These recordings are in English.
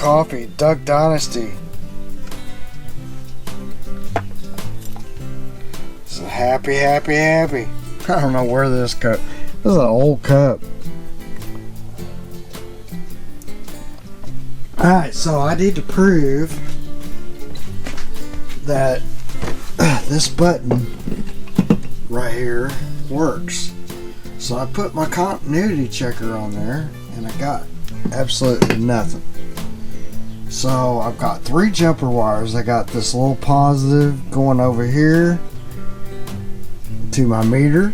coffee, Duck Dynasty. So happy. I don't know where this cup. This is an old cup. Alright, so I need to prove that this button right here works. So I put my continuity checker on there and I got absolutely nothing. So I've got 3 jumper wires. I got this little positive going over here to my meter,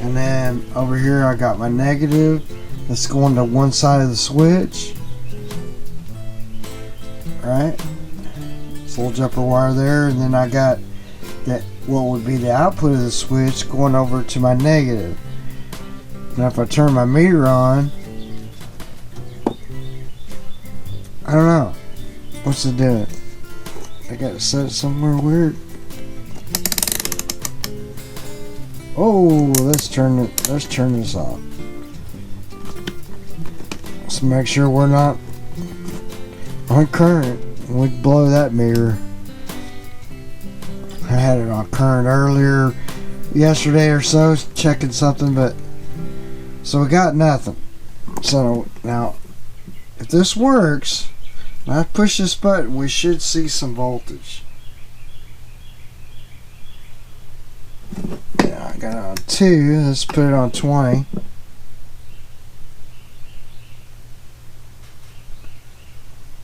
and then over here I got my negative that's going to one side of the switch. Right, this little jumper wire there, and then I got that what would be the output of the switch going over to my negative. Now if I turn my meter on, I don't know what's it doing. I got it set somewhere weird. Oh, let's turn this off. Let's make sure we're not on current. We blow that meter. I had it on current earlier yesterday or so, checking something, but so we got nothing. So now if this works, when I push this button, we should see some voltage. Yeah, I got it on 2. Let's put it on 20.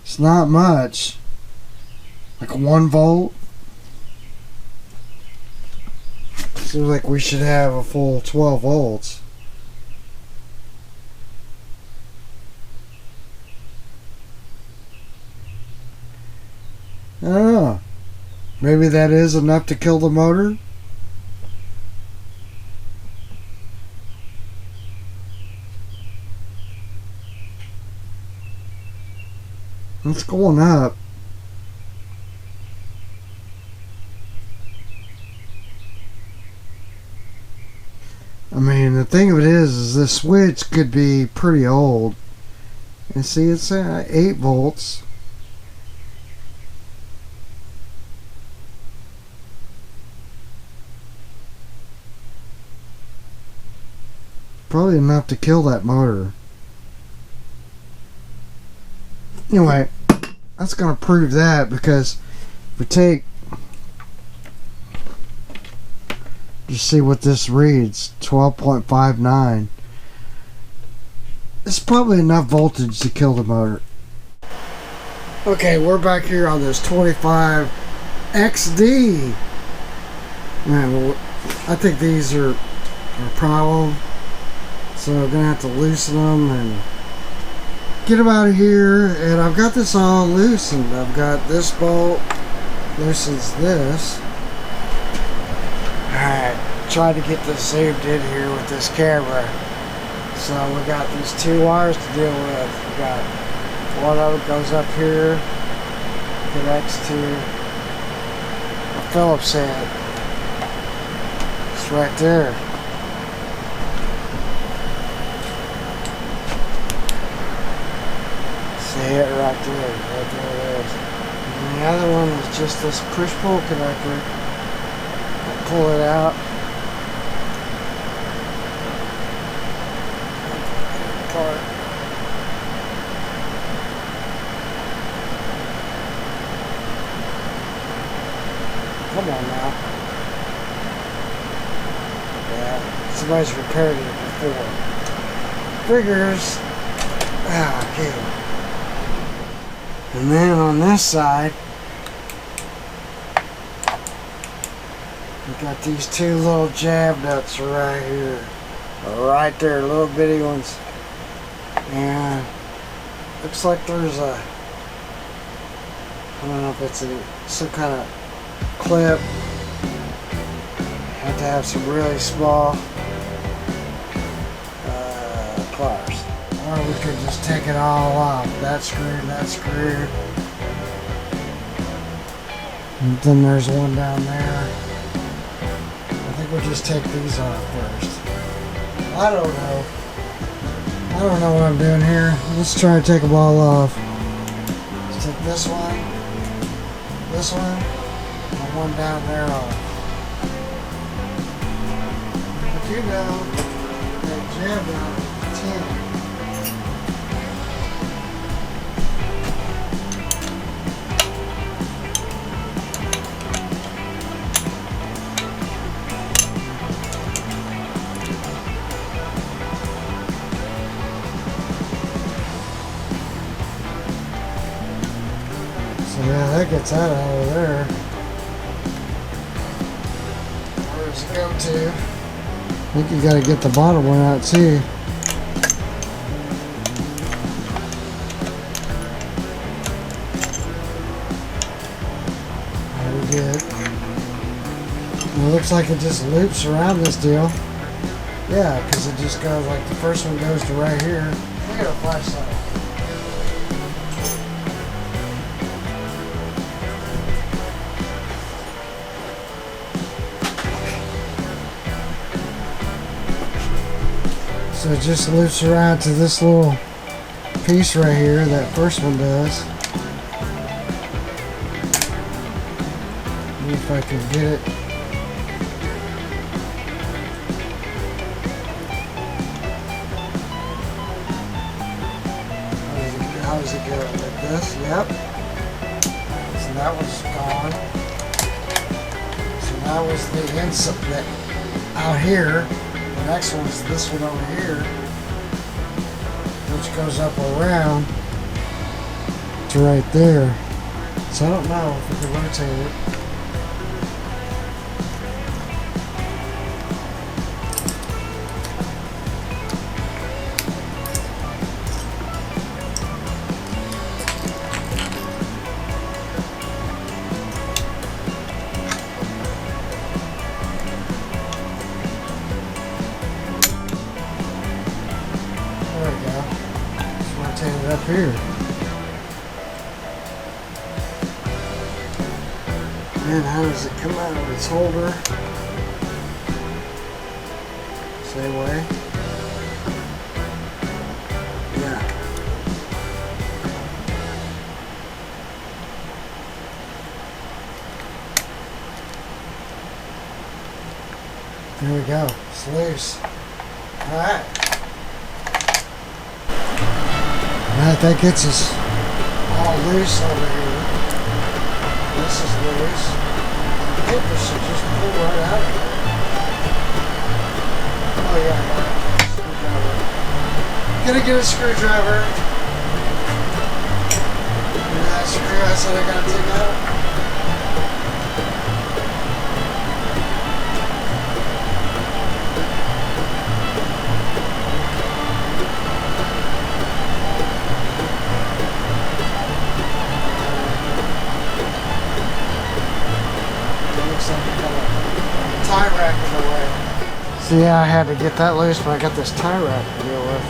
It's not much. Like 1 volt. Seems like we should have a full 12 volts. I don't know. Maybe that is enough to kill the motor. It's going up. I mean, the thing of it is this switch could be pretty old. And see, it's at 8 volts. Probably enough to kill that motor. Anyway, that's going to prove that, because if we take, just see what this reads, 12.59. It's probably enough voltage to kill the motor. Okay, we're back here on this 25 XD. Man, I think these are a problem. So I'm going to have to loosen them and get them out of here. And I've got this all loosened. I've got this bolt loosens this. Alright, try to get this zoomed in here with this camera. So we got these 2 wires to deal with. We got one of them goes up here, connects to a Phillips head. It's right there. See it right there it is. And the other one is just this push-pull connector. I'll pull it out. Apart. Come on now. Yeah, somebody's repaired it before. Figures. Ah, okay. And then on this side, we got these 2 little jab nuts right here. Right there, little bitty ones. And looks like there's a, I don't know if it's some kind of clip. Have to have some really small pliers. Or we could just take it all off. That screw. And then there's one down there. I think we'll just take these off first. I don't know. I don't know what I'm doing here. Let's try to take them all off. Let's take this one, and one down there off. But you know, they jammed on 10. So yeah, that gets that out of there. Where does it go to? I think you gotta get the bottom one out too. Very good. And it looks like it just loops around this deal. Yeah, because it just goes like the first one goes to right here. Look at a flashlight. So it just loops around to this little piece right here, that first one does. See if I can get it. How does it go? Like this? Yep. So that one's gone. So that was the insert that out here. The next one is this one over here, which goes up around to right there. So I don't know if we can rotate it. It up here. And how does it come out of its holder? Same way. Yeah. There we go. It's loose. Alright. Alright, that gets us all loose over here. This is loose. I think this should just pull right out of here. Oh yeah, screwdriver. Gonna get a screwdriver. And that screw I said I gotta take out. Tie rack in the way. So yeah, I had to get that loose, but I got this tie rack to deal with.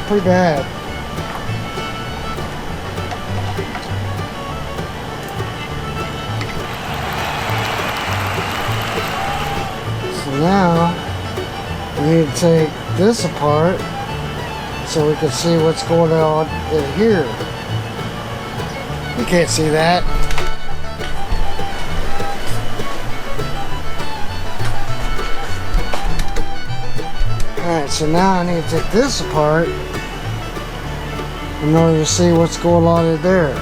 Pretty bad. So now we need to take this apart so we can see what's going on in here. You can't see that. Alright, so now I need to take this apart in order to see what's going on in there.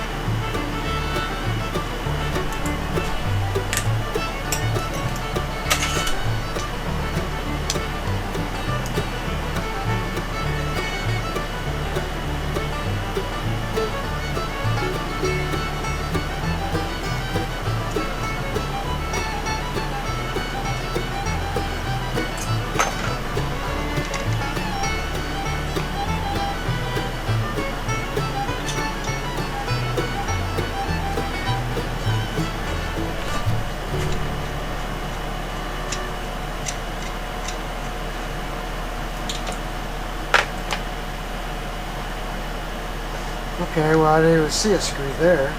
Okay, well I didn't even see a screw there.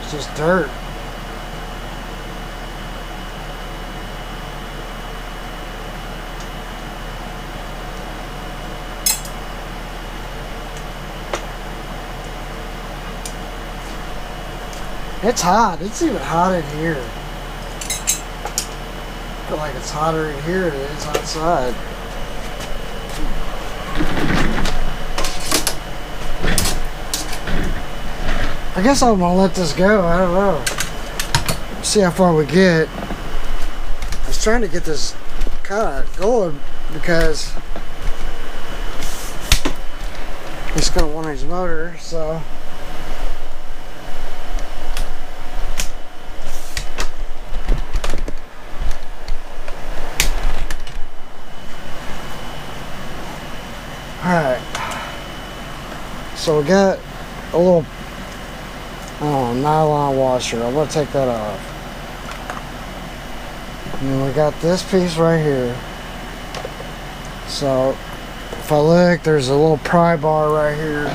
It's just dirt. It's hot. It's even hot in here. I feel like it's hotter in here than it is outside. I guess I'm gonna let this go. I don't know. See how far we get. I was trying to get this kind of going because it's got one of these motors, so. Alright, so we got a little nylon washer. I'm going to take that off. And then we got this piece right here. So if I look, there's a little pry bar right here.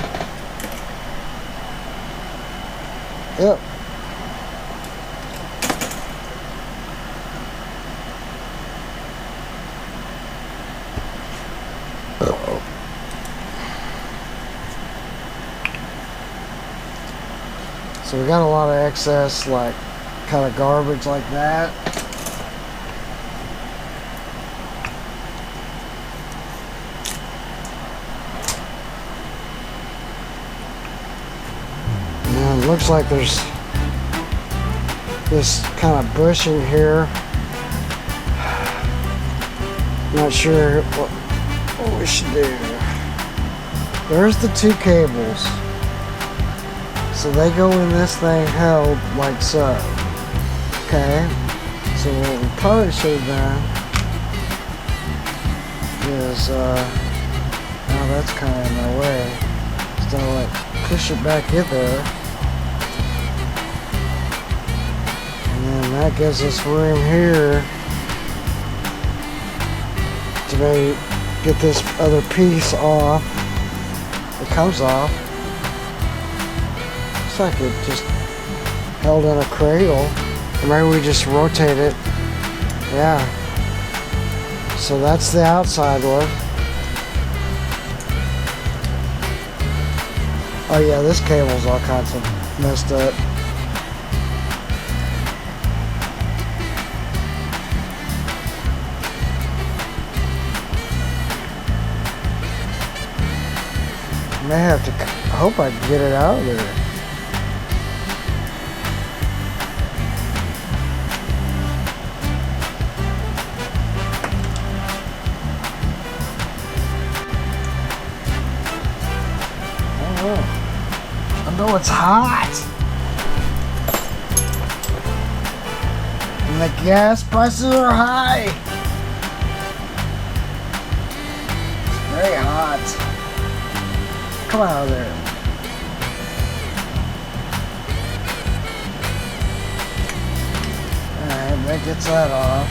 Yep. So we got a lot of excess, like, kind of garbage like that. And it looks like there's this kind of bushing here. Not sure what we should do. There's the two cables. So they go in this thing held like so. Okay. So what we probably should have done is, now that's kind of in my way. So like push it back in there. And then that gives us room here to maybe get this other piece off. It comes off. Looks like it just held in a cradle. Or maybe we just rotate it. Yeah. So that's the outside one. Oh yeah, this cable's all kinds of messed up. I may have to, I hope I can get it out of there. I know it's hot. And the gas prices are high. It's very hot. Come out of there. Alright, that gets that off.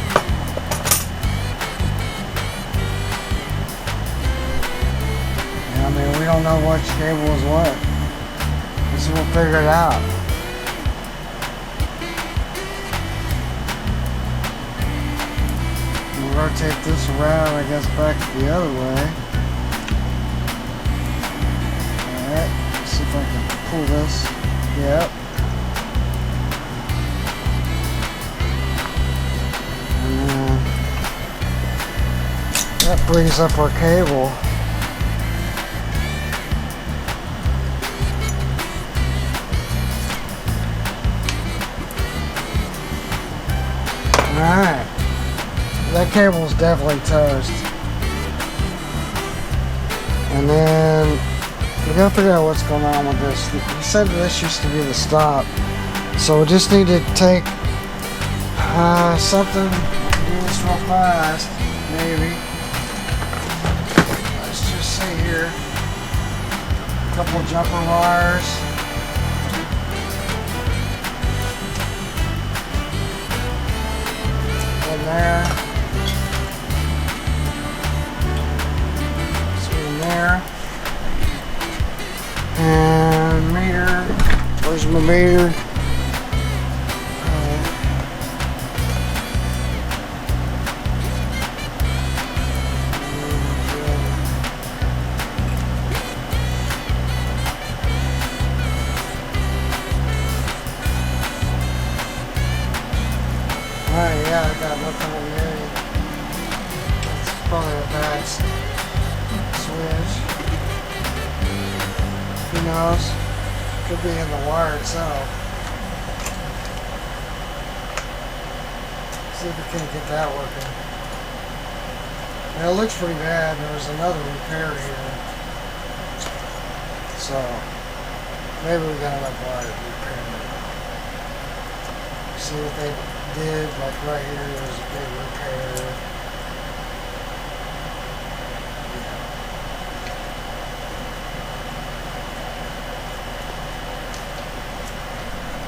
I mean, we don't know which cable is what. So we'll figure it out. We'll rotate this around, I guess, back the other way. Alright, let's see if I can pull this. Yep. And that brings up our cable. Alright, that cable is definitely toast. And then we gotta figure out what's going on with this. He said this used to be the stop, so we just need to take something, do this real fast, maybe. Let's just see here. A couple of jumper wires. There. So in there. Alright, yeah, I got no continuity. That's probably a bad switch. Who knows? Could be in the wire itself. See if we can't get that working. And it looks pretty bad. There was another repair here. So, maybe we got enough wire to repair it. See what they did, like right here, there's a big repair.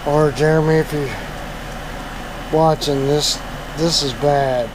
Or Jeremy, if you're watching this is bad.